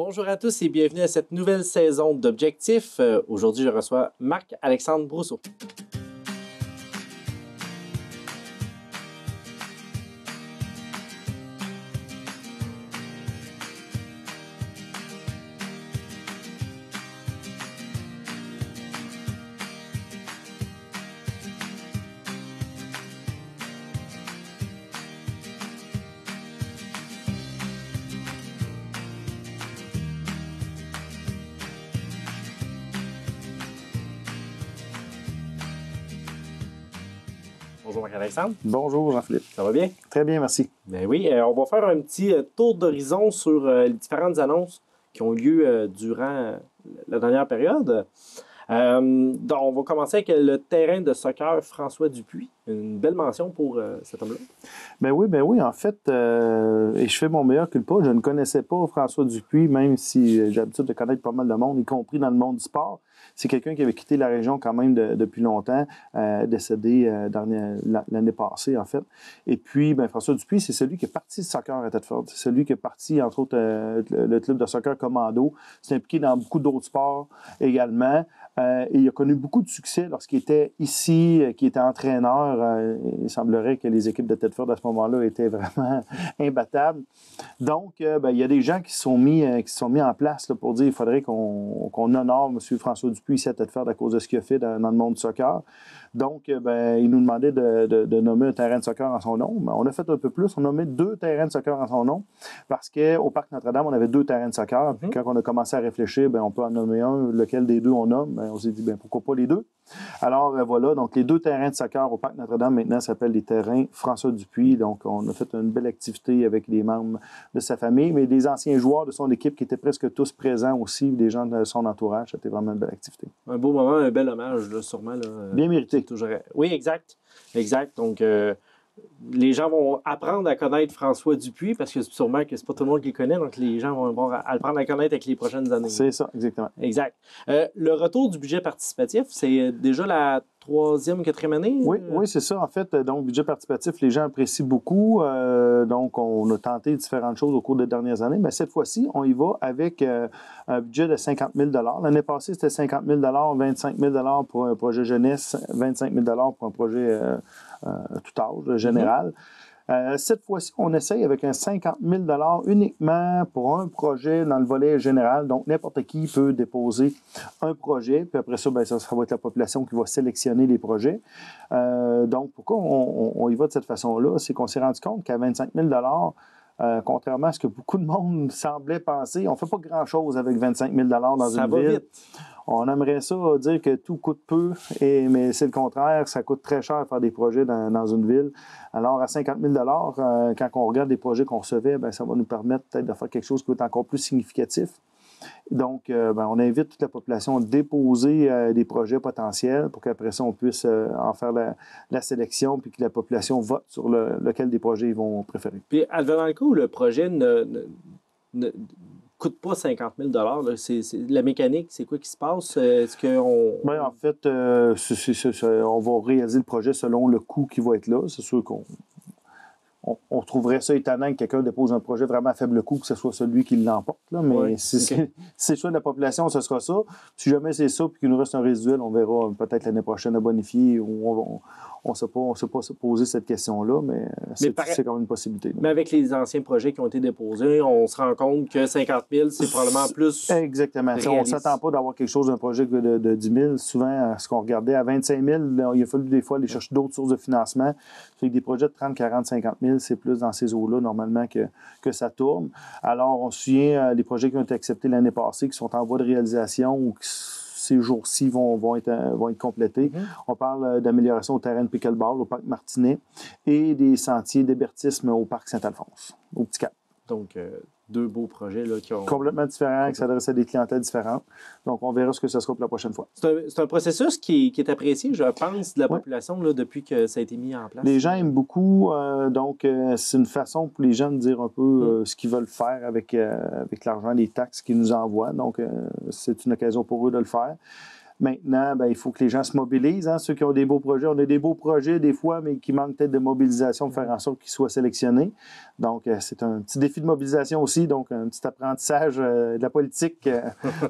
Bonjour à tous et bienvenue à cette nouvelle saison d'Objectif. Aujourd'hui, je reçois Marc-Alexandre Brousseau. Bonjour Marc-Alexandre. Bonjour Jean-Philippe. Ça va bien? Très bien, merci. Ben oui, on va faire un petit tour d'horizon sur les différentes annonces qui ont eu lieu durant la dernière période. Donc, on va commencer avec le terrain de soccer François Dupuis. Une belle mention pour cet homme-là. Ben oui. En fait, et je fais mon meilleur culpa, je ne connaissais pas François Dupuis, même si j'ai l'habitude de connaître pas mal de monde, y compris dans le monde du sport. C'est quelqu'un qui avait quitté la région quand même depuis longtemps, décédé l'année passée, en fait. Et puis, ben, François Dupuis, c'est celui qui est parti du soccer à Thetford. C'est celui qui est parti, entre autres, le club de soccer Commando. C'est impliqué dans beaucoup d'autres sports également. Et il a connu beaucoup de succès lorsqu'il était ici, qu'il était entraîneur. Il semblerait que les équipes de Thetford à ce moment-là étaient vraiment imbattables. Donc, ben, il y a des gens qui se sont mis en place là, pour dire qu'il faudrait qu'on honore M. François Dupuis ici à Thetford à cause de ce qu'il a fait dans le monde du soccer. Donc, ben, il nous demandait de nommer un terrain de soccer en son nom. Ben, on a fait un peu plus. On a nommé 2 terrains de soccer en son nom parce qu'au Parc Notre-Dame, on avait 2 terrains de soccer. Puis quand on a commencé à réfléchir, ben, on peut en nommer un. Lequel des 2 on nomme? Ben, on s'est dit, ben, pourquoi pas les 2? Alors, voilà. Donc, les 2 terrains de soccer au Parc Notre-Dame, maintenant, s'appellent les terrains François Dupuis. Donc, on a fait une belle activité avec les membres de sa famille, mais des anciens joueurs de son équipe qui étaient presque tous présents aussi, des gens de son entourage. C'était vraiment une belle activité. Un beau moment, un bel hommage, là, sûrement. Là, bien mérité. Toujours... Oui, exact. Donc, les gens vont apprendre à connaître François Dupuis parce que sûrement que c'est pas tout le monde qui le connaît, donc les gens vont apprendre à connaître avec les prochaines années. C'est ça, exactement. Exact. Le retour du budget participatif, c'est déjà la 3e, 4e année? Oui, c'est ça. En fait, donc, budget participatif, les gens apprécient beaucoup. Donc, on a tenté différentes choses au cours des dernières années. Mais cette fois-ci, on y va avec un budget de 50 000 L'année passée, c'était 50 000 25 000 pour un projet jeunesse, 25 000 pour un projet tout âge général. Cette fois-ci, on essaye avec un 50 000 uniquement pour un projet dans le volet général. Donc, n'importe qui peut déposer un projet. Puis après ça, bien, ça va être la population qui va sélectionner les projets. Donc, pourquoi on y va de cette façon-là? C'est qu'on s'est rendu compte qu'à 25 000 contrairement à ce que beaucoup de monde semblait penser, on ne fait pas grand-chose avec 25 000 dans une ville. Ça va vite. On aimerait ça dire que tout coûte peu, mais c'est le contraire. Ça coûte très cher faire des projets dans une ville. Alors, à 50 000 quand on regarde les projets qu'on recevait, bien, ça va nous permettre peut-être de faire quelque chose qui va être encore plus significatif. Donc, ben, on invite toute la population à déposer des projets potentiels pour qu'après ça, on puisse en faire la sélection puis que la population vote sur lequel des projets ils vont préférer. Puis, advenant le cas où le projet ne coûte pas 50 000 là, la mécanique, c'est quoi qui se passe? Est-ce qu'on... Bien, en fait, on va réaliser le projet selon le coût qui va être là. C'est sûr qu'on trouverait ça étonnant que quelqu'un dépose un projet vraiment à faible coût, que ce soit celui qui l'emporte. Là, mais ouais, si c'est le choix de la population, ce sera ça. Si jamais c'est ça puis qu'il nous reste un résiduel, on verra peut-être l'année prochaine à bonifier ou on ne sait pas se poser cette question-là, mais c'est quand même une possibilité. Mais avec les anciens projets qui ont été déposés, on se rend compte que 50 000, c'est probablement plus. Exactement. On ne s'attend pas d'avoir quelque chose d'un projet de 10 000. Souvent, ce qu'on regardait à 25 000, il a fallu des fois aller chercher d'autres sources de financement. Fait que des projets de 30, 40, 50 000, c'est plus dans ces eaux-là, normalement, que ça tourne. Alors, on se souvient des projets qui ont été acceptés l'année passée, qui sont en voie de réalisation ou qui ces jours-ci vont être complétés. On parle d'amélioration au terrain de pickleball au Parc Martinet et des sentiers d'hébertisme au Parc Saint-Alphonse, au Petit Cap. Donc, 2 beaux projets là, qui ont... Complètement différents, qui s'adressent à des clientèles différentes. Donc, on verra ce que ce sera pour la prochaine fois. C'est un processus qui est apprécié, je pense, de la population là, depuis que ça a été mis en place. Les gens aiment beaucoup. Donc, c'est une façon pour les gens de dire un peu ce qu'ils veulent faire avec l'argent, les taxes qu'ils nous envoient. Donc, c'est une occasion pour eux de le faire. Maintenant, ben, il faut que les gens se mobilisent. Hein, ceux qui ont des beaux projets. On a des beaux projets des fois, mais qui manquent peut-être de mobilisation pour faire en sorte qu'ils soient sélectionnés. Donc, c'est un petit défi de mobilisation aussi. Donc, un petit apprentissage de la politique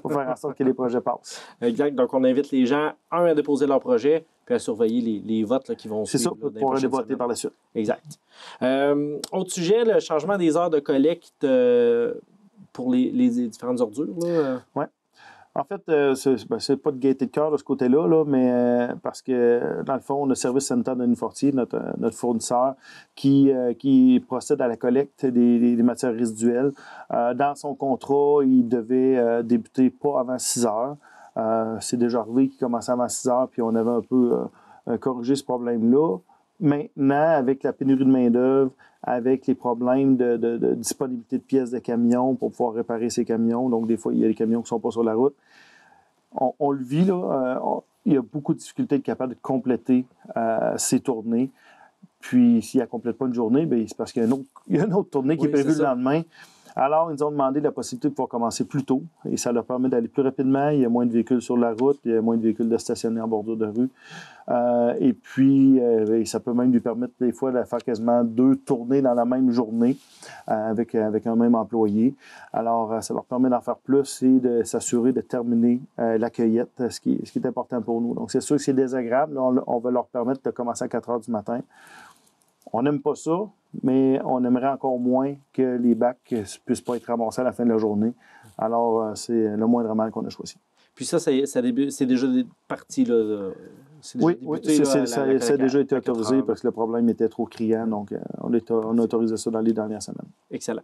pour faire en sorte que les projets passent. Exact. Donc, on invite les gens, à déposer leur projet, puis à surveiller les votes là, qui vont suivre. C'est ça, pour pouvoir les voter par la suite. Exact. Autre sujet, le changement des heures de collecte pour les différentes ordures. Oui. En fait, c'est pas de gaieté de cœur de ce côté-là, là, mais parce que, dans le fond, on a Service Center de Fortier, notre fournisseur, qui procède à la collecte des matières résiduelles. Dans son contrat, il devait débuter pas avant 6 heures. C'est déjà arrivé qu'il commençait avant 6 heures, puis on avait un peu corrigé ce problème-là. Maintenant, avec la pénurie de main-d'œuvre, avec les problèmes de disponibilité de pièces de camions pour pouvoir réparer ces camions, donc des fois, il y a des camions qui ne sont pas sur la route. On le vit, là. Il y a beaucoup de difficultés à être capable de compléter ces tournées. Puis, s'il ne complète pas une journée, bien, c'est parce qu'il y a une autre tournée qui est prévue le lendemain. Alors, ils nous ont demandé la possibilité de pouvoir commencer plus tôt et ça leur permet d'aller plus rapidement. Il y a moins de véhicules sur la route, il y a moins de véhicules de stationner en bordure de rue. Et puis, ça peut même lui permettre des fois de faire quasiment 2 tournées dans la même journée avec un même employé. Alors, ça leur permet d'en faire plus et de s'assurer de terminer la cueillette, ce qui est important pour nous. Donc, c'est sûr que c'est désagréable. Là, on va leur permettre de commencer à 4 heures du matin. On n'aime pas ça, mais on aimerait encore moins que les bacs ne puissent pas être ramassés à la fin de la journée. Alors, c'est le moindre mal qu'on a choisi. Puis ça c'est déjà parti, là. Oui, ça a déjà été autorisé parce que le problème était trop criant. Donc, on a autorisé ça dans les dernières semaines. Excellent.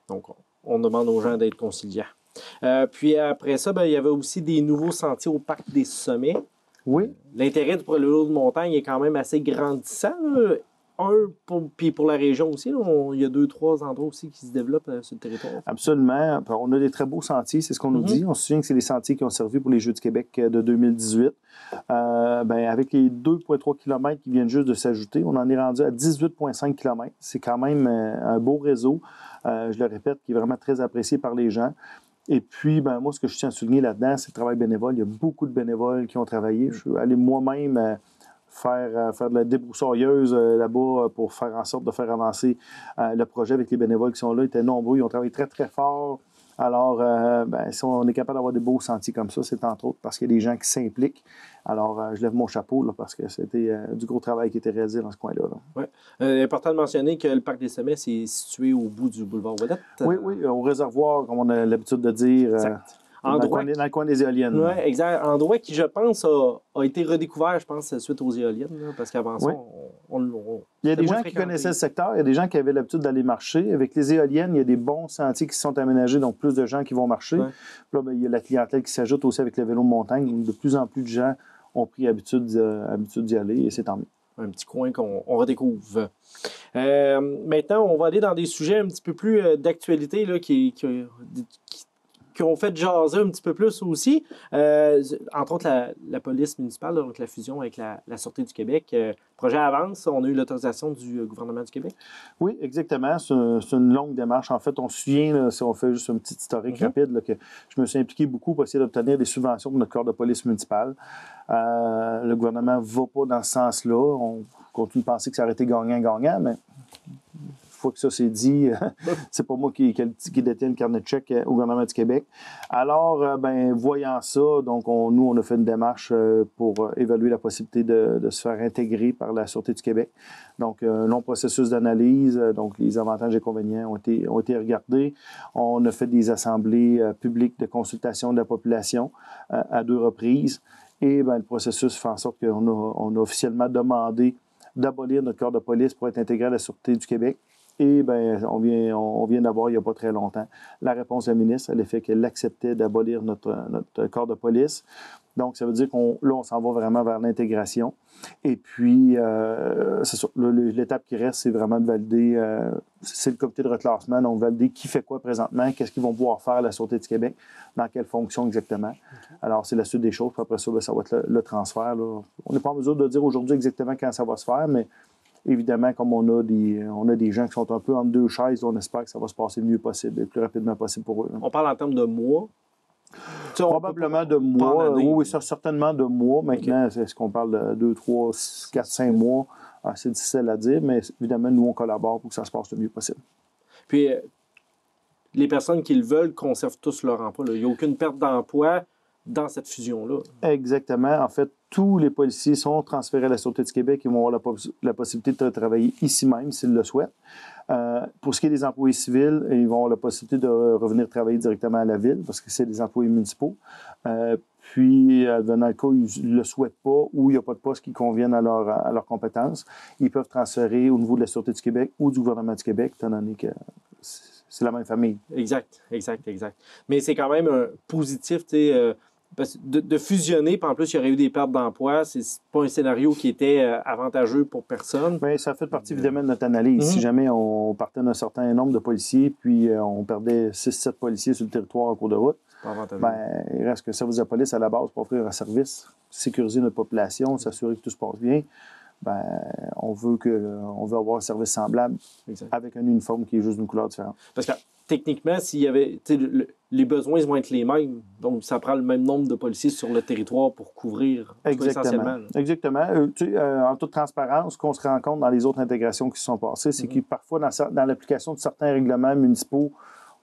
Donc, on demande aux gens d'être conciliants. Puis après ça, il y avait aussi des nouveaux sentiers au Parc des Sommets. Oui. L'intérêt pour le vélo de montagne est quand même assez grandissant, là. Puis pour la région aussi, là, il y a 2-3 endroits aussi qui se développent sur le territoire. Absolument. On a des très beaux sentiers, c'est ce qu'on nous dit. On se souvient que c'est les sentiers qui ont servi pour les Jeux du Québec de 2018. Avec les 2,3 km qui viennent juste de s'ajouter, on en est rendu à 18,5 km. C'est quand même un beau réseau, je le répète, qui est vraiment très apprécié par les gens. Et puis, moi, ce que je tiens à souligner là-dedans, c'est le travail bénévole. Il y a beaucoup de bénévoles qui ont travaillé. Je suis allé moi-même faire de la débroussailleuse là-bas pour faire en sorte de faire avancer le projet avec les bénévoles qui sont là. Ils étaient nombreux, ils ont travaillé très, très fort. Alors, si on est capable d'avoir des beaux sentiers comme ça, c'est entre autres parce qu'il y a des gens qui s'impliquent. Alors, je lève mon chapeau là, parce que c'était du gros travail qui était réalisé dans ce coin-là. Oui. Important de mentionner que le Parc des Sommets, c'est situé au bout du boulevard Ouellette. Oui, au réservoir, comme on a l'habitude de dire. Dans le coin des éoliennes. Oui, exact. Endroit qui, je pense, a été redécouvert, je pense, suite aux éoliennes. Là, parce qu'avant ça, il y a des gens qui connaissaient le secteur, il y a des gens qui avaient l'habitude d'aller marcher. Avec les éoliennes, il y a des bons sentiers qui se sont aménagés, donc plus de gens qui vont marcher. Ouais. Puis là, il y a la clientèle qui s'ajoute aussi avec le vélo de montagne. De plus en plus de gens ont pris habitude d'y aller et c'est tant mieux. Un petit coin qu'on redécouvre. Maintenant, on va aller dans des sujets un petit peu plus d'actualité là, qui ont fait jaser un petit peu plus aussi. Entre autres, la police municipale, donc la fusion avec la Sûreté du Québec. Le projet avance. On a eu l'autorisation du gouvernement du Québec. Oui, exactement. C'est une longue démarche. En fait, on se souvient, là, si on fait juste un petit historique rapide, là, que je me suis impliqué beaucoup pour essayer d'obtenir des subventions pour notre corps de police municipal. Le gouvernement ne va pas dans ce sens-là. On continue de penser que ça aurait été gagnant-gagnant, mais une fois que ça c'est dit, c'est pas moi qui détiens le carnet de chèques au gouvernement du Québec. Alors, voyant ça, donc nous, on a fait une démarche pour évaluer la possibilité de se faire intégrer par la Sûreté du Québec. Donc, un long processus d'analyse, donc les avantages et inconvénients ont été regardés. On a fait des assemblées publiques de consultation de la population à 2 reprises. Et le processus fait en sorte qu'on a officiellement demandé d'abolir notre corps de police pour être intégré à la Sûreté du Québec. Et on vient d'avoir, il n'y a pas très longtemps, la réponse de la ministre à l'effet qu'elle acceptait d'abolir notre corps de police. Donc, ça veut dire qu'on s'en va vraiment vers l'intégration. Et puis, c'est ça. L'étape qui reste, c'est vraiment de valider, c'est le comité de reclassement, donc valider qui fait quoi présentement, qu'est-ce qu'ils vont pouvoir faire à la Sûreté du Québec, dans quelle fonction exactement. Okay. Alors, c'est la suite des choses. Puis après ça, ça va être le transfert. Là. On n'est pas en mesure de dire aujourd'hui exactement quand ça va se faire, mais évidemment, comme on a des gens qui sont un peu entre 2 chaises, on espère que ça va se passer le mieux possible, le plus rapidement possible pour eux. Là. On parle en termes de mois? Probablement de mois. Oui, ça, certainement de mois. Maintenant, est-ce qu'on parle de 2, 3, 4, 5 mois? C'est difficile à dire, mais évidemment, nous, on collabore pour que ça se passe le mieux possible. Puis, les personnes qui le veulent conservent tous leur emploi. Il n'y a aucune perte d'emploi dans cette fusion-là. Exactement. En fait, tous les policiers sont transférés à la Sûreté du Québec et vont avoir la possibilité de travailler ici même s'ils le souhaitent. Pour ce qui est des employés civils, ils vont avoir la possibilité de revenir travailler directement à la ville parce que c'est des employés municipaux. Puis, dans le cas où ils ne le souhaitent pas ou il n'y a pas de poste qui convienne à leurs compétences, ils peuvent transférer au niveau de la Sûreté du Québec ou du gouvernement du Québec, étant donné que c'est la même famille. Exact. Mais c'est quand même positif, tu sais, de fusionner, puis en plus, il y aurait eu des pertes d'emploi. C'est pas un scénario qui était avantageux pour personne. Bien, ça fait partie évidemment de notre analyse. Si jamais on partait d'un certain nombre de policiers, puis on perdait 6-7 policiers sur le territoire en cours de route, bien, il reste que le service de police à la base pour offrir un service, sécuriser notre population, s'assurer que tout se passe bien. Ben, on veut avoir un service semblable avec un uniforme qui est juste d'une couleur différente. Parce que techniquement, s'il y avait, les besoins vont être les mêmes, donc ça prend le même nombre de policiers sur le territoire pour couvrir essentiellement. Exactement. En toute transparence, ce qu'on se rend compte dans les autres intégrations qui se sont passées, c'est que parfois, dans l'application de certains règlements municipaux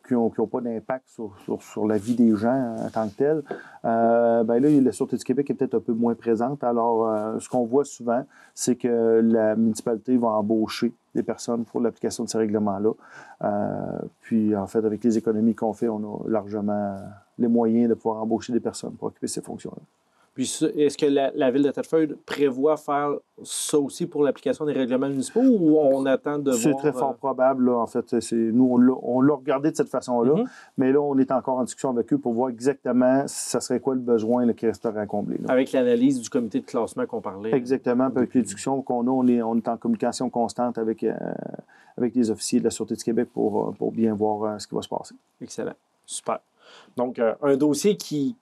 qui n'ont pas d'impact sur la vie des gens en tant que tel, ben là, la Sûreté du Québec est peut-être un peu moins présente. Alors, ce qu'on voit souvent, c'est que la municipalité va embaucher des personnes pour l'application de ces règlements-là. Puis, en fait, avec les économies qu'on fait, on a largement les moyens de pouvoir embaucher des personnes pour occuper ces fonctions-là. Puis, est-ce que la Ville de Thetford prévoit faire ça aussi pour l'application des règlements municipaux ou on attend de voir... C'est très fort probable, là. En fait, nous, on l'a regardé de cette façon-là, mais là, on est encore en discussion avec eux pour voir exactement ça serait quoi le besoin là, qui resterait à combler. Là. Avec l'analyse du comité de classement qu'on parlait. Exactement. Avec les discussions qu'on a, on est en communication constante avec les officiers de la Sûreté du Québec pour bien voir ce qui va se passer. Excellent. Super. Donc, un dossier qui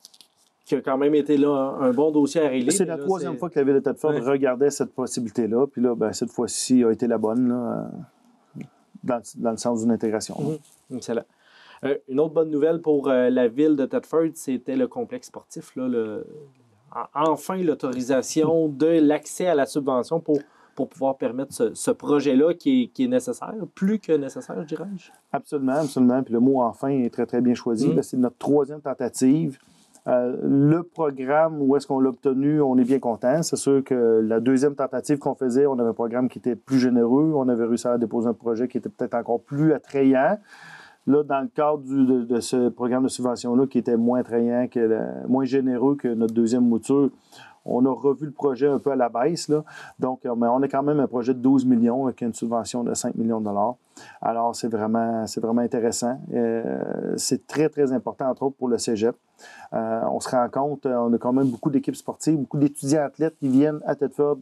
a quand même été là un bon dossier à régler. C'est la troisième fois que la Ville de Thetford regardait cette possibilité-là. Puis là, ben, cette fois-ci a été la bonne là, dans le sens d'une intégration. Excellent. Une autre bonne nouvelle pour la Ville de Thetford, c'était le complexe sportif. Là, enfin, l'autorisation de l'accès à la subvention pour pouvoir permettre ce projet-là qui est nécessaire, plus que nécessaire, je dirais-je. Absolument, absolument. Puis le mot « enfin » est très, très bien choisi. Là, c'est notre troisième tentative. Le programme, où est-ce qu'on l'a obtenu, on est bien content. C'est sûr que la deuxième tentative qu'on faisait, on avait un programme qui était plus généreux. On avait réussi à déposer un projet qui était peut-être encore plus attrayant. Là, dans le cadre de ce programme de subvention-là, qui était moins attrayant, moins généreux que notre deuxième mouture, on a revu le projet un peu à la baisse. Là. Donc, on a quand même un projet de 12 millions avec une subvention de 5 millions de dollars. Alors, c'est vraiment intéressant. C'est très, très important, entre autres, pour le cégep. On se rend compte, on a quand même beaucoup d'équipes sportives, beaucoup d'étudiants athlètes qui viennent à Thetford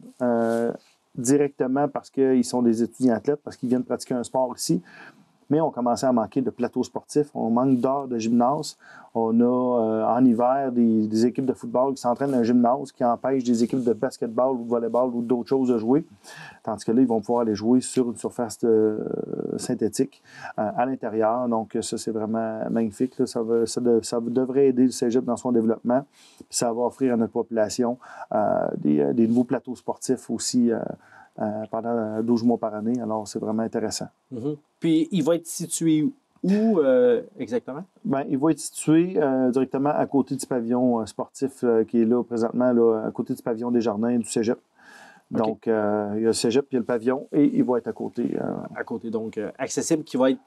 directement parce qu'ils sont des étudiants athlètes, parce qu'ils viennent pratiquer un sport ici. Mais on commençait à manquer de plateaux sportifs. On manque d'heures de gymnase. On a, en hiver, des équipes de football qui s'entraînent dans un gymnase qui empêchent des équipes de basketball ou de volleyball ou d'autres choses de jouer. Tandis que là, ils vont pouvoir aller jouer sur une surface synthétique à l'intérieur. Donc, ça, c'est vraiment magnifique. Là. Ça devrait aider le cégep dans son développement. Puis ça va offrir à notre population des nouveaux plateaux sportifs aussi pendant 12 mois par année. Alors, c'est vraiment intéressant. Puis, il va être situé où exactement? Bien, il va être situé directement à côté du pavillon sportif qui est là présentement, là, à côté du pavillon des Jardins du cégep. Donc, il y a le cégep, il y a le pavillon et il va être à côté. À côté, donc accessible, qui va être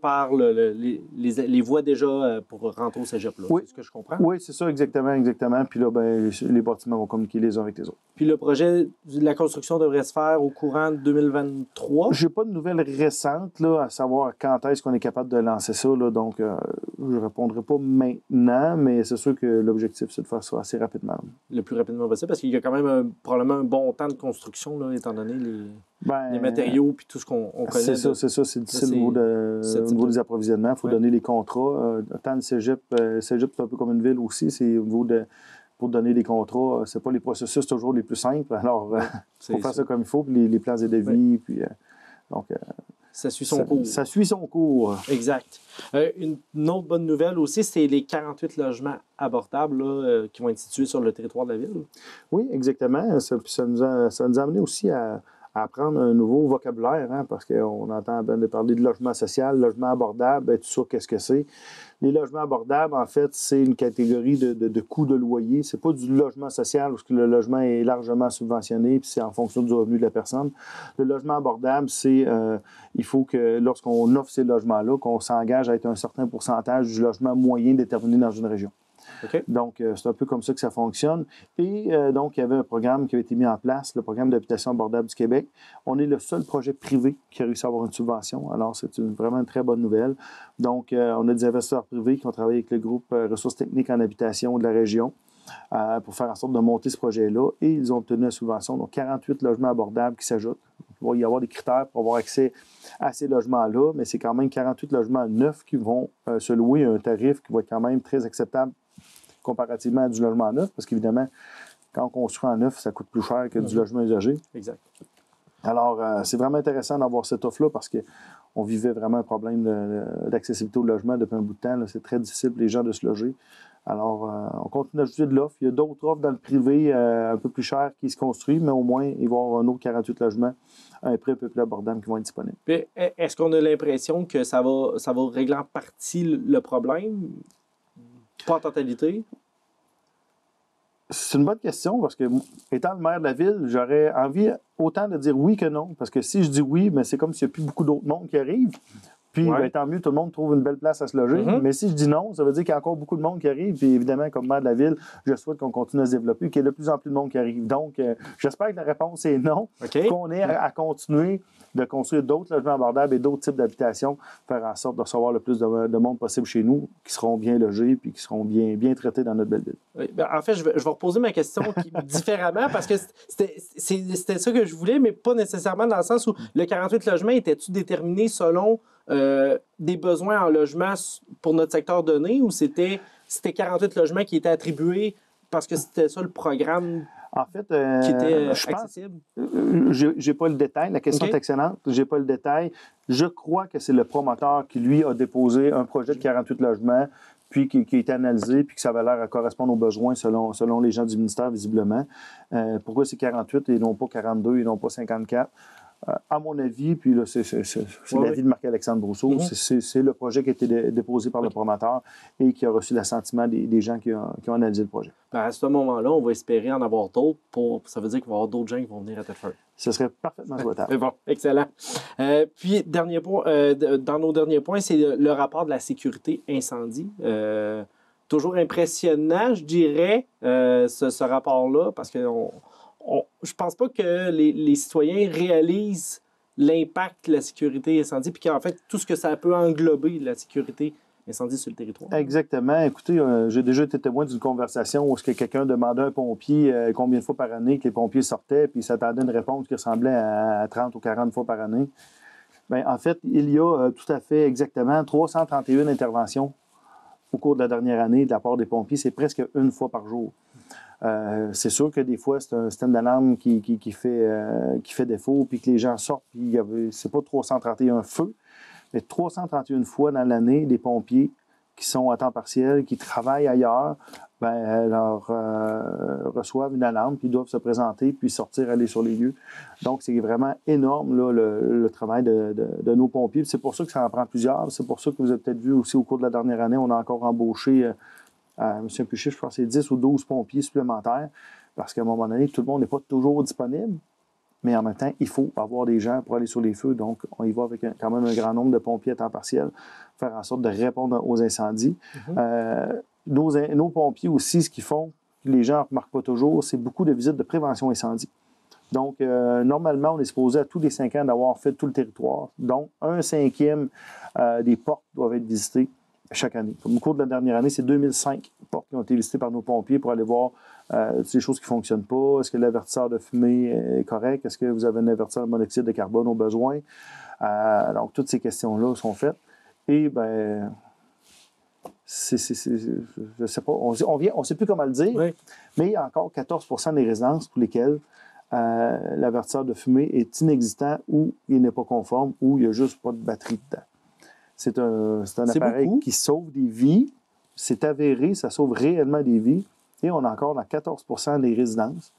par les voies déjà pour rentrer au cégep, là. Oui. C'est ce que je comprends? Oui, c'est ça, exactement. Puis là, ben, les bâtiments vont communiquer les uns avec les autres. Puis le projet de la construction devrait se faire au courant de 2023? Je n'ai pas de nouvelles récentes, là, à savoir quand est-ce qu'on est capable de lancer ça. Là, donc, je ne répondrai pas maintenant, mais c'est sûr que l'objectif, c'est de faire ça assez rapidement. Le plus rapidement possible, parce qu'il y a quand même probablement un bon temps de construction, là, étant donné les matériaux et tout ce qu'on connaît. C'est ça. C'est difficile au niveau des approvisionnements. Il faut donner les contrats. Tant le cégep, c'est un peu comme une ville aussi. C'est au niveau pour donner des contrats, c'est pas les processus toujours les plus simples. Alors, il faut faire ça comme il faut, puis les plans et devis. Puis, donc, Ça suit son cours. Ça suit son cours. Exact. Une autre bonne nouvelle aussi, c'est les 48 logements abordables là, qui vont être situés sur le territoire de la ville. Oui, exactement. Ça nous a amené aussi à apprendre un nouveau vocabulaire, hein, parce qu'on entend bien de parler de logement social, logement abordable, tout ça, qu'est-ce que c'est? Les logements abordables, en fait, c'est une catégorie de coûts de loyer. C'est pas du logement social, parce que le logement est largement subventionné, puis c'est en fonction du revenu de la personne. Le logement abordable, c'est il faut que lorsqu'on offre ces logements-là, qu'on s'engage à être un certain pourcentage du logement moyen déterminé dans une région. Okay. Donc, c'est un peu comme ça que ça fonctionne. Et donc, il y avait un programme qui a été mis en place, le programme d'habitation abordable du Québec. On est le seul projet privé qui a réussi à avoir une subvention. Alors, c'est vraiment une très bonne nouvelle. Donc, on a des investisseurs privés qui ont travaillé avec le groupe Ressources techniques en habitation de la région pour faire en sorte de monter ce projet-là. Et ils ont obtenu la subvention. Donc, 48 logements abordables qui s'ajoutent. Il va y avoir des critères pour avoir accès à ces logements-là, mais c'est quand même 48 logements neufs qui vont se louer à un tarif qui va être quand même très acceptable comparativement à du logement neuf, parce qu'évidemment, quand on construit en neuf, ça coûte plus cher que du logement usagé. Exact. Alors, c'est vraiment intéressant d'avoir cette offre-là parce qu'on vivait vraiment un problème d'accessibilité au logement depuis un bout de temps. Là. C'est très difficile pour les gens de se loger. Alors, on continue d'ajouter de l'offre. Il y a d'autres offres dans le privé un peu plus chères qui se construisent, mais au moins, il va y avoir un autre 48 logements à un prix un peu plus abordable qui vont être disponibles. Puis, est-ce qu'on a l'impression que ça va régler en partie le problème? Pas en totalité? C'est une bonne question parce que, étant le maire de la ville, j'aurais envie autant de dire oui que non. Parce que si je dis oui, mais c'est comme s'il n'y a plus beaucoup d'autres monde qui arrivent. Puis, tant mieux, tout le monde trouve une belle place à se loger. Mais si je dis non, ça veut dire qu'il y a encore beaucoup de monde qui arrive. Puis, évidemment, comme maire de la ville, je souhaite qu'on continue à se développer, qu'il y ait de plus en plus de monde qui arrive. Donc, j'espère que la réponse est non. Qu'on ait à continuer de construire d'autres logements abordables et d'autres types d'habitations, faire en sorte de recevoir le plus de monde possible chez nous, qui seront bien logés puis qui seront bien traités dans notre belle ville. Oui, ben, en fait, je vais reposer ma question différemment parce que c'était ça que je voulais, mais pas nécessairement dans le sens où le 48 logements était-tu déterminé selon des besoins en logement pour notre secteur donné ou c'était 48 logements qui étaient attribués parce que c'était ça le programme en fait, qui était accessible? J'ai pas le détail. La question est excellente. J'ai pas le détail. Je crois que c'est le promoteur qui, lui, a déposé un projet de 48 logements, puis qui a été analysé, puis que ça avait l'air à correspondre aux besoins selon les gens du ministère, visiblement. Pourquoi c'est 48 et non pas 42 et non pas 54? À mon avis, puis là, c'est l'avis de Marc-Alexandre Brousseau, c'est le projet qui a été déposé par le promoteur et qui a reçu l'assentiment des gens qui ont analysé le projet. Ben à ce moment-là, on va espérer en avoir d'autres. Ça veut dire qu'il va y avoir d'autres gens qui vont venir à Thetford. Ce serait parfaitement souhaitable. Bon, excellent. Puis, dernier point, dans nos derniers points, c'est le rapport de la sécurité incendie. Toujours impressionnant, je dirais, ce rapport-là, parce que je pense pas que les citoyens réalisent l'impact de la sécurité incendie, puis qu'en fait, tout ce que ça peut englober, la sécurité incendie sur le territoire. Exactement. Écoutez, j'ai déjà été témoin d'une conversation où quelqu'un demandait à un pompier combien de fois par année que les pompiers sortaient, puis il s'attendait à une réponse qui ressemblait à 30 ou 40 fois par année. Bien, en fait, il y a tout à fait exactement 331 interventions au cours de la dernière année de la part des pompiers. C'est presque une fois par jour. C'est sûr que des fois, c'est un système d'alarme qui fait défaut, puis que les gens sortent, puis c'est pas 331 feux, mais 331 fois dans l'année, des pompiers qui sont à temps partiel, qui travaillent ailleurs, reçoivent une alarme, puis doivent se présenter, puis sortir, aller sur les lieux. Donc, c'est vraiment énorme là, le travail de nos pompiers. C'est pour ça que ça en prend plusieurs. C'est pour ça que vous avez peut-être vu aussi au cours de la dernière année, on a encore embauché... M. Puchet, je pense que c'est 10 ou 12 pompiers supplémentaires, parce qu'à un moment donné, tout le monde n'est pas toujours disponible, mais en même temps, il faut avoir des gens pour aller sur les feux, donc on y va avec quand même un grand nombre de pompiers à temps partiel, faire en sorte de répondre aux incendies. Nos pompiers aussi, ce qu'ils font, que les gens ne remarquent pas toujours, c'est beaucoup de visites de prévention incendie. Donc, normalement, on est supposé à tous les 5 ans d'avoir fait tout le territoire. Donc, 1/5 des portes doivent être visitées chaque année. Au cours de la dernière année, c'est 2005 portes qui ont été visitées par nos pompiers pour aller voir des choses qui ne fonctionnent pas. Est-ce que l'avertisseur de fumée est correct? Est-ce que vous avez un avertisseur de monoxyde de carbone au besoin? Donc, toutes ces questions-là sont faites. Et, je ne sais pas, on ne sait plus comment le dire, mais il y a encore 14 % des résidences pour lesquelles l'avertisseur de fumée est inexistant ou il n'est pas conforme ou il n'y a juste pas de batterie dedans. C'est un appareil qui sauve des vies. C'est avéré, ça sauve réellement des vies. Et on est encore dans 14 % des résidences.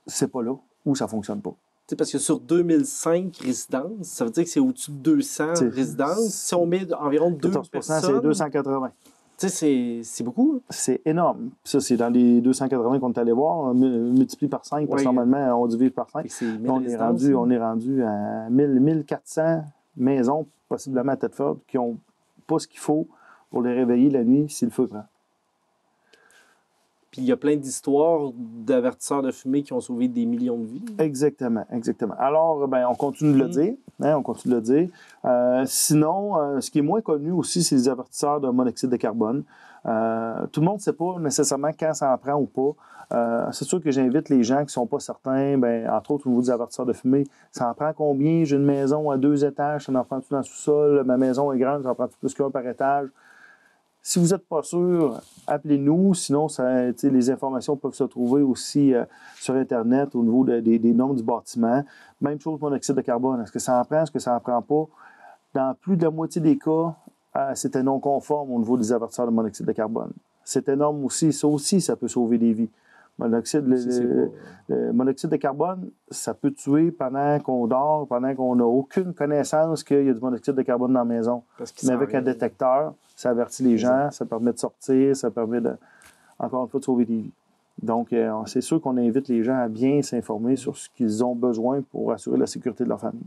C'est pas là où ça ne fonctionne pas. Parce que sur 2005 résidences, ça veut dire que c'est au-dessus de 200 résidences. Si on met environ 2 14 personnes... c'est 280. C'est beaucoup. Hein? C'est énorme. Ça, c'est dans les 280 qu'on est allé voir. On multiplie par 5, parce que normalement, on divise par 5. On est rendu à 1400 maisons, possiblement à Thetford, qui n'ont pas ce qu'il faut pour les réveiller la nuit si le feu prend. Puis il y a plein d'histoires d'avertisseurs de fumée qui ont sauvé des millions de vies. Exactement. Alors, on continue de le dire. On continue de le dire. Sinon, ce qui est moins connu aussi, c'est les avertisseurs de monoxyde de carbone. Tout le monde ne sait pas nécessairement quand ça en prend ou pas. C'est sûr que j'invite les gens qui ne sont pas certains, entre autres au niveau des avertisseurs de fumée, ça en prend combien? J'ai une maison à 2 étages, ça en prend tout dans le sous-sol, ma maison est grande, ça en prend plus qu'un par étage. Si vous n'êtes pas sûr, appelez-nous. Sinon, les informations peuvent se trouver aussi sur Internet au niveau des noms du bâtiment. Même chose pour monoxyde de carbone. Est-ce que ça en prend? Est-ce que ça n'en prend pas? Dans plus de la moitié des cas, c'était non conforme au niveau des avertisseurs de monoxyde de carbone. C'est énorme aussi. Ça peut sauver des vies. Le monoxyde de carbone, ça peut tuer pendant qu'on dort, pendant qu'on n'a aucune connaissance qu'il y a du monoxyde de carbone dans la maison. Mais avec un détecteur, ça avertit les gens, ça permet de sortir, ça permet encore une fois de sauver des vies. Donc, c'est sûr qu'on invite les gens à bien s'informer sur ce qu'ils ont besoin pour assurer la sécurité de leur famille.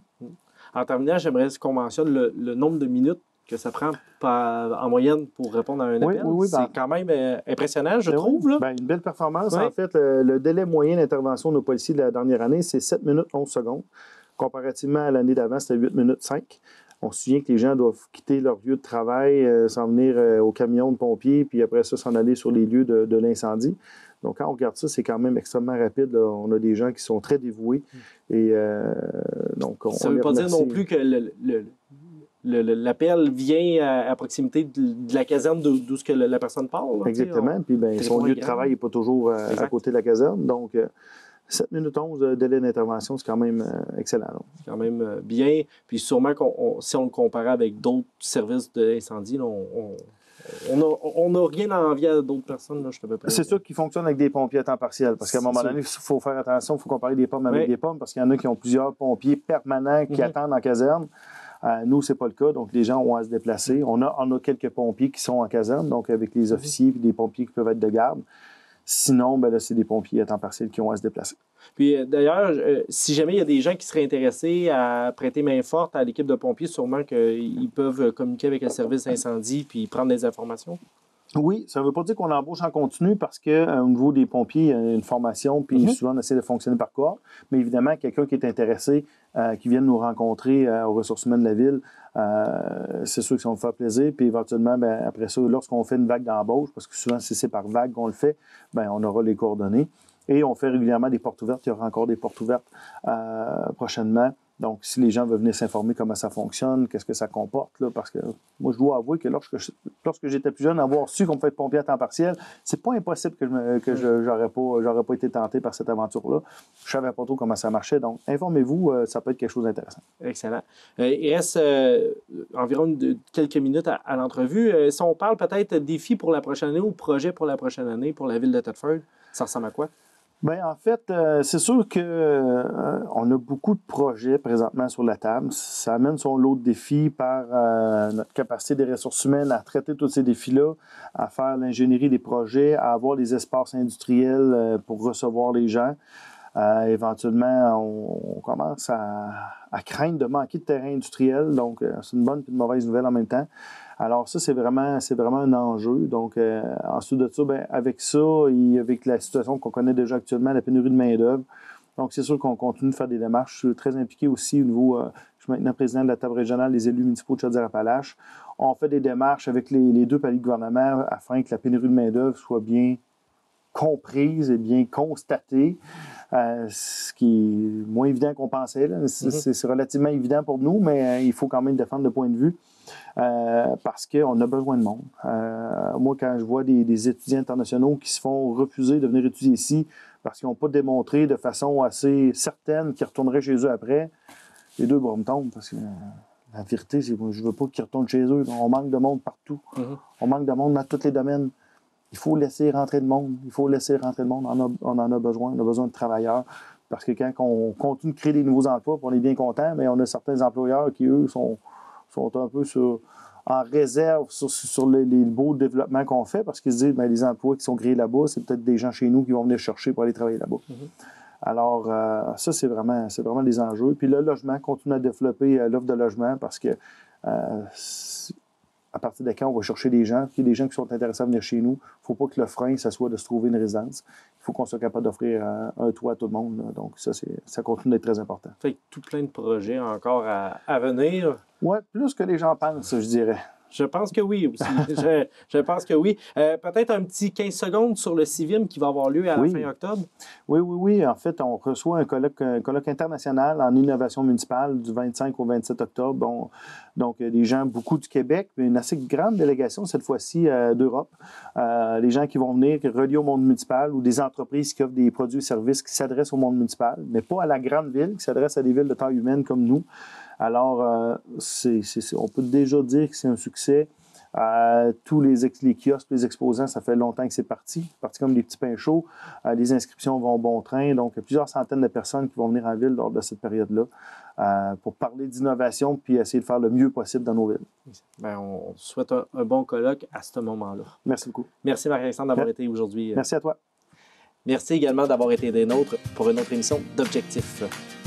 En terminant, j'aimerais qu'on mentionne le nombre de minutes que ça prend en moyenne pour répondre à un appel. C'est quand même impressionnant, je trouve. Là. Une belle performance. En fait, le délai moyen d'intervention de nos policiers de la dernière année, c'est 7 minutes 11 secondes. Comparativement à l'année d'avant, c'était 8 minutes 5. On se souvient que les gens doivent quitter leur lieu de travail, s'en venir au camion de pompiers, puis après ça, s'en aller sur les lieux de l'incendie. Donc, quand on regarde ça, c'est quand même extrêmement rapide. Là. On a des gens qui sont très dévoués. Et donc, ça ne veut pas dire non plus que l'appel vient à proximité de la caserne d'où la personne parle. Là, exactement. Puis son lieu de travail n'est pas toujours à côté de la caserne. Donc, 7 minutes 11 de délai d'intervention, c'est quand même excellent. Donc. C'est quand même bien. Puis sûrement, si on le comparait avec d'autres services d'incendie, on n'a rien à envier à d'autres personnes. Là, je suis à peu près... C'est sûr qu'ils fonctionnent avec des pompiers à temps partiel. Parce qu'à un moment donné, il faut faire attention, il faut comparer des pommes avec des pommes, parce qu'il y en a qui ont plusieurs pompiers permanents qui attendent en caserne. Nous, ce n'est pas le cas, donc les gens ont à se déplacer. On a quelques pompiers qui sont en caserne, donc avec les officiers et des pompiers qui peuvent être de garde. Sinon, là, c'est des pompiers à temps partiel qui ont à se déplacer. Puis d'ailleurs, si jamais il y a des gens qui seraient intéressés à prêter main forte à l'équipe de pompiers, sûrement qu'ils peuvent communiquer avec le service d'incendie puis prendre des informations. Oui, ça ne veut pas dire qu'on embauche en continu parce qu'au niveau des pompiers, il y a une formation, puis souvent on essaie de fonctionner par cohorte. Mais évidemment, quelqu'un qui est intéressé, qui vient nous rencontrer aux ressources humaines de la ville, c'est sûr que ça va me faire plaisir. Puis éventuellement, après ça, lorsqu'on fait une vague d'embauche, parce que souvent c'est par vague qu'on le fait, on aura les coordonnées. Et on fait régulièrement des portes ouvertes. Il y aura encore des portes ouvertes prochainement. Donc, si les gens veulent venir s'informer comment ça fonctionne, qu'est-ce que ça comporte, là, parce que moi, je dois avouer que lorsque j'étais plus jeune, avoir su qu'on peut être pompier à temps partiel, c'est pas impossible que j'aurais pas été tenté par cette aventure-là. Je savais pas trop comment ça marchait. Donc, informez-vous, ça peut être quelque chose d'intéressant. Excellent. Il reste environ quelques minutes à l'entrevue. Si on parle peut-être défis pour la prochaine année ou projet pour la prochaine année pour la ville de Thetford, ça ressemble à quoi? En fait, c'est sûr qu'on a beaucoup de projets présentement sur la table. Ça amène son lot de défis par notre capacité des ressources humaines à traiter tous ces défis-là, à faire l'ingénierie des projets, à avoir des espaces industriels pour recevoir les gens. Éventuellement, on commence à craindre de manquer de terrain industriel. Donc, c'est une bonne et une mauvaise nouvelle en même temps. Alors ça, c'est vraiment un enjeu. Donc, ensuite de ça, avec ça et avec la situation qu'on connaît déjà actuellement, la pénurie de main-d'œuvre, donc c'est sûr qu'on continue de faire des démarches. Je suis très impliqué aussi au niveau, je suis maintenant président de la table régionale des élus municipaux de Chaudière-Appalaches. On fait des démarches avec les 2 paliers de gouvernement afin que la pénurie de main-d'œuvre soit bien comprise et bien constatée. Ce qui est moins évident qu'on pensait. Là. C'est relativement évident pour nous, mais il faut quand même défendre le point de vue parce qu'on a besoin de monde. Moi, quand je vois des étudiants internationaux qui se font refuser de venir étudier ici parce qu'ils n'ont pas démontré de façon assez certaine qu'ils retourneraient chez eux après, les deux bras me tombent parce que la vérité, c'est que je ne veux pas qu'ils retournent chez eux. On manque de monde partout. On manque de monde dans tous les domaines. Il faut laisser rentrer de monde. Il faut laisser rentrer de monde. On en a besoin. On a besoin de travailleurs. Parce que quand on continue de créer des nouveaux emplois, on est bien content, mais on a certains employeurs qui, eux, sont un peu en réserve sur les beaux développements qu'on fait parce qu'ils se disent, bien, les emplois qui sont créés là-bas, c'est peut-être des gens chez nous qui vont venir chercher pour aller travailler là-bas. Alors, ça, c'est vraiment des enjeux. Puis le logement, continue à développer l'offre de logement parce que à partir de quand on va chercher des gens, puis des gens qui sont intéressés à venir chez nous, il ne faut pas que le frein, ça soit de se trouver une résidence. Il faut qu'on soit capable d'offrir un toit à tout le monde. Là. Donc, ça continue d'être très important. Fait que tout plein de projets encore à venir. Oui, plus que les gens pensent, je dirais. Je pense que oui aussi. je pense que oui. Peut-être un petit 15 secondes sur le CIVIM qui va avoir lieu à la fin octobre. Oui. En fait, on reçoit un colloque international en innovation municipale du 25 au 27 octobre. Donc, des gens, beaucoup du Québec, mais une assez grande délégation cette fois-ci d'Europe. Les gens qui vont venir reliés au monde municipal ou des entreprises qui offrent des produits et services qui s'adressent au monde municipal, mais pas à la grande ville, qui s'adressent à des villes de taille humaine comme nous. Alors, on peut déjà dire que c'est un succès. Tous les kiosques, les exposants, ça fait longtemps que c'est parti comme des petits pains chauds. Les inscriptions vont bon train. Donc, il y a plusieurs centaines de personnes qui vont venir en ville lors de cette période-là pour parler d'innovation puis essayer de faire le mieux possible dans nos villes. Bien, on souhaite un bon colloque à ce moment-là. Merci beaucoup. Merci Marc-Alexandre d'avoir été aujourd'hui. Merci à toi. Merci également d'avoir été des nôtres pour une autre émission d'Objectif.